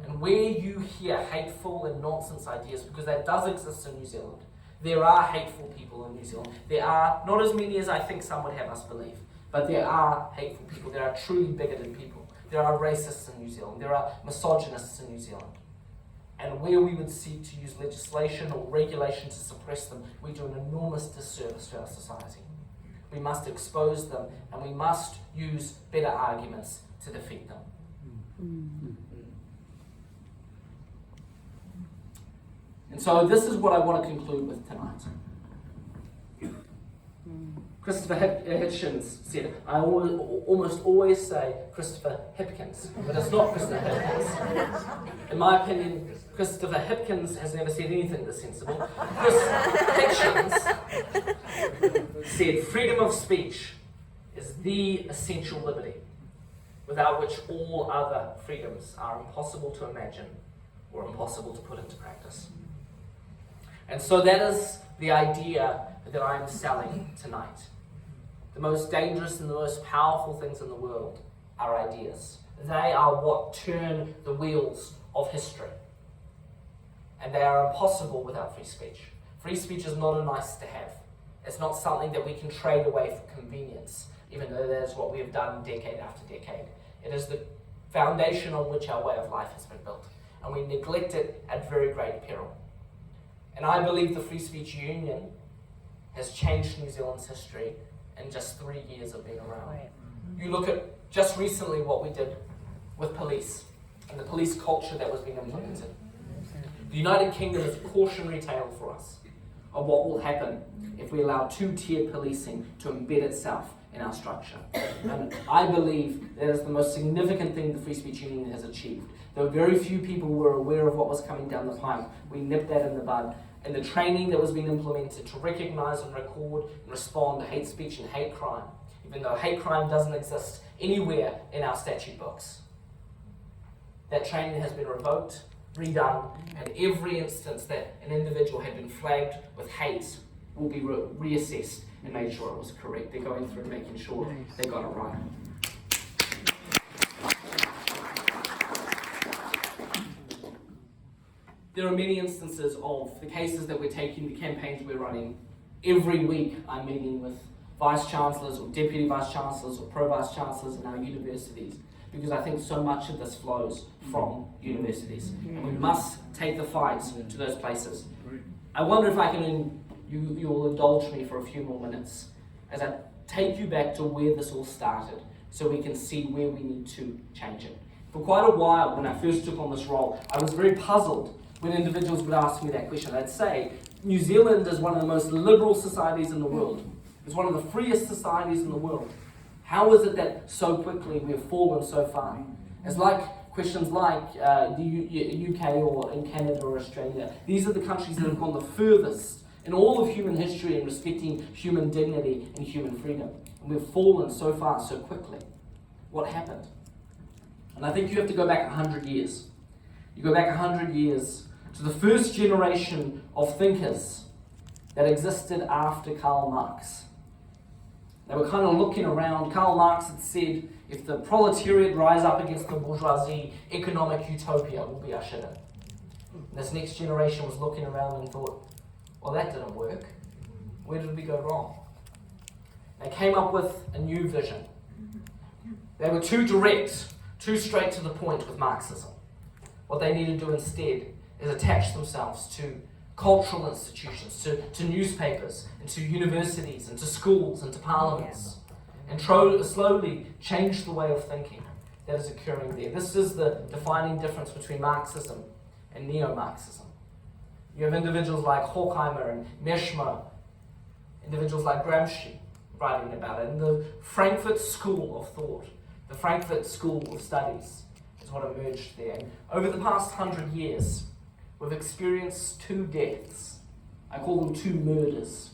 And where you hear hateful and nonsense ideas, because that does exist in New Zealand, there are hateful people in New Zealand. There are not as many as I think some would have us believe, but there are hateful people. There are truly bigoted people. There are racists in New Zealand. There are misogynists in New Zealand. And where we would seek to use legislation or regulation to suppress them, we do an enormous disservice to our society. We must expose them, and we must use better arguments to defeat them. And so this is what I want to conclude with tonight. Christopher Hitchens said, I almost always say Christopher Hipkins, but it's not Christopher Hipkins. In my opinion, Christopher Hipkins has never said anything this sensible. Chris Hitchens said, freedom of speech is the essential liberty, without which all other freedoms are impossible to imagine or impossible to put into practice. And so that is the idea that I am selling tonight. The most dangerous and the most powerful things in the world are ideas. They are what turn the wheels of history. And they are impossible without free speech. Free speech is not a nice to have. It's not something that we can trade away for convenience, even though that is what we have done decade after decade. It is the foundation on which our way of life has been built. And we neglect it at very great peril. And I believe the Free Speech Union has changed New Zealand's history in just 3 years of being around. You look at just recently what we did with police and the police culture that was being implemented. The United Kingdom is a cautionary tale for us of what will happen if we allow two-tiered policing to embed itself in our structure. And I believe that is the most significant thing the Free Speech Union has achieved. There were very few people who were aware of what was coming down the pipe. We nipped that in the bud. And the training that was being implemented to recognise and record and respond to hate speech and hate crime, even though hate crime doesn't exist anywhere in our statute books. That training has been revoked, redone, and every instance that an individual had been flagged with hate will be reassessed and made sure it was correct. They're going through and making sure they got it right. There are many instances of the cases that we're taking, the campaigns we're running. Every week I'm meeting with vice-chancellors or deputy vice-chancellors or pro-vice-chancellors in our universities, because I think so much of this flows from universities. And we must take the fight to those places. I wonder if I can, you'll indulge me for a few more minutes as I take you back to where this all started so we can see where we need to change it. For quite a while, when I first took on this role, I was very puzzled when individuals would ask me that question. I'd say, New Zealand is one of the most liberal societies in the world. It's one of the freest societies in the world. How is it that so quickly we've fallen so far? It's like questions like the UK or in Canada or Australia. These are the countries that have gone the furthest in all of human history in respecting human dignity and human freedom. And we've fallen so far so quickly. What happened? And I think you have to go back 100 years. You go back 100 years to the first generation of thinkers that existed after Karl Marx. They were kind of looking around. Karl Marx had said, if the proletariat rise up against the bourgeoisie, economic utopia will be ushered in. And this next generation was looking around and thought, well, that didn't work. Where did we go wrong? They came up with a new vision. They were too direct, too straight to the point with Marxism. What they needed to do instead is attach themselves to cultural institutions, to newspapers, and to universities, and to schools, and to parliaments, and slowly change the way of thinking that is occurring there. This is the defining difference between Marxism and neo-Marxism. You have individuals like Horkheimer and Meshmer, individuals like Gramsci writing about it, and the Frankfurt School of Thought, the Frankfurt School of Studies is what emerged there. And over the past 100 years, we've experienced 2 deaths. I call them 2 murders.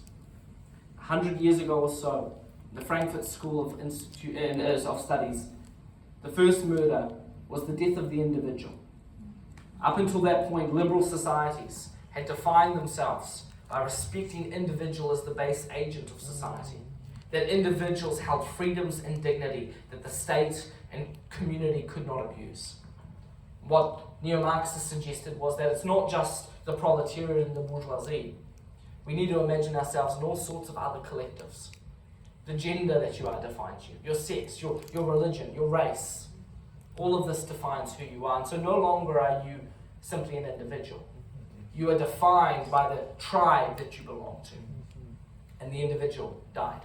100 years ago or so, the Frankfurt School of Studies, the first murder was the death of the individual. Up until that point, liberal societies had defined themselves by respecting individual as the base agent of society. That individuals held freedoms and dignity that the state and community could not abuse. What neo-Marxists suggested was that it's not just the proletariat and the bourgeoisie. We need to imagine ourselves in all sorts of other collectives. The gender that you are defines you, your sex, your religion, your race. All of this defines who you are. And so no longer are you simply an individual. You are defined by the tribe that you belong to. And the individual died.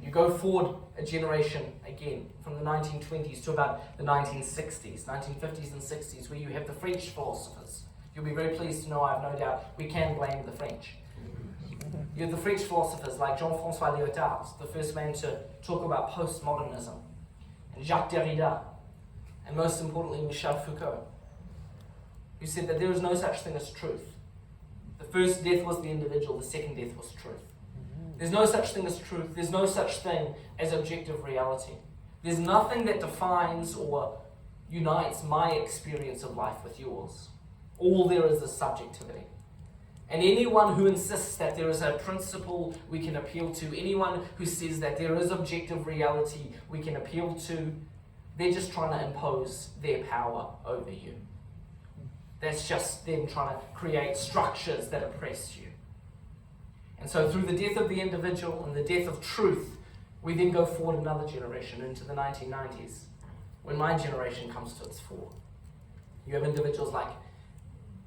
You go forward a generation again, from the 1920s to about the 1960s, 1950s and 60s, where you have the French philosophers. You'll be very pleased to know, I have no doubt, we can blame the French. You have the French philosophers like Jean-François Lyotard, the first man to talk about postmodernism, and Jacques Derrida, and most importantly Michel Foucault, who said that there is no such thing as truth. The first death was the individual, the second death was truth. There's no such thing as truth. There's no such thing as objective reality. There's nothing that defines or unites my experience of life with yours. All there is subjectivity. And anyone who insists that there is a principle we can appeal to, anyone who says that there is objective reality we can appeal to, they're just trying to impose their power over you. That's just them trying to create structures that oppress you. And so through the death of the individual and the death of truth, we then go forward another generation into the 1990s, when my generation comes to its fore. You have individuals like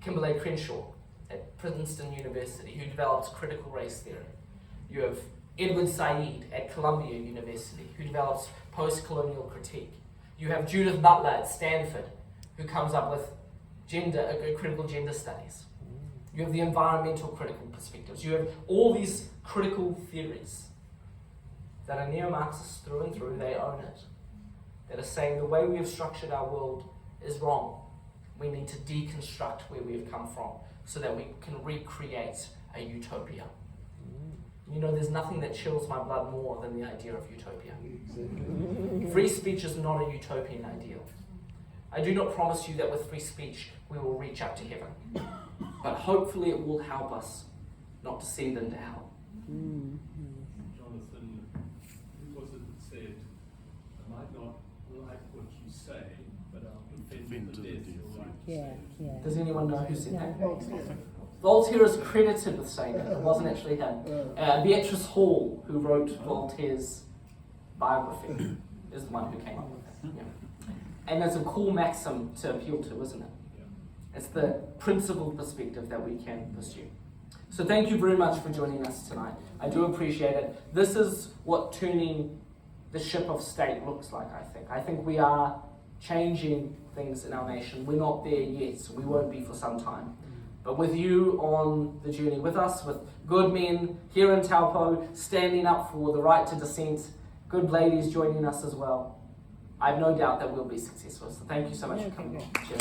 Kimberlé Crenshaw at Princeton University, who develops critical race theory. You have Edward Said at Columbia University, who develops post-colonial critique. You have Judith Butler at Stanford, who comes up with critical gender studies. You have the environmental critical perspectives. You have all these critical theories that are neo-Marxists through and through. They own it. That are saying the way we have structured our world is wrong. We need to deconstruct where we have come from so that we can recreate a utopia. You know, there's nothing that chills my blood more than the idea of utopia. Free speech is not a utopian ideal. I do not promise you that with free speech we will reach up to heaven. But hopefully it will help us not descend into hell.
Jonathan, who was it that said, I might not like what you say, but I'll defend to the death your right to say it.
Does anyone know who said that? Voltaire is credited with saying it. It wasn't actually him. Beatrice Hall, who wrote Voltaire's biography, is the one who came up with it. Yeah. And it's a cool maxim to appeal to, isn't it? It's the principled perspective that we can pursue. So thank you very much for joining us tonight. I do appreciate it. This is what turning the ship of state looks like, I think. I think we are changing things in our nation. We're not there yet, so we won't be for some time. But with you on the journey with us, with good men here in Taupo, standing up for the right to dissent, good ladies joining us as well, I have no doubt that we'll be successful. So thank you so much for coming. Cheers.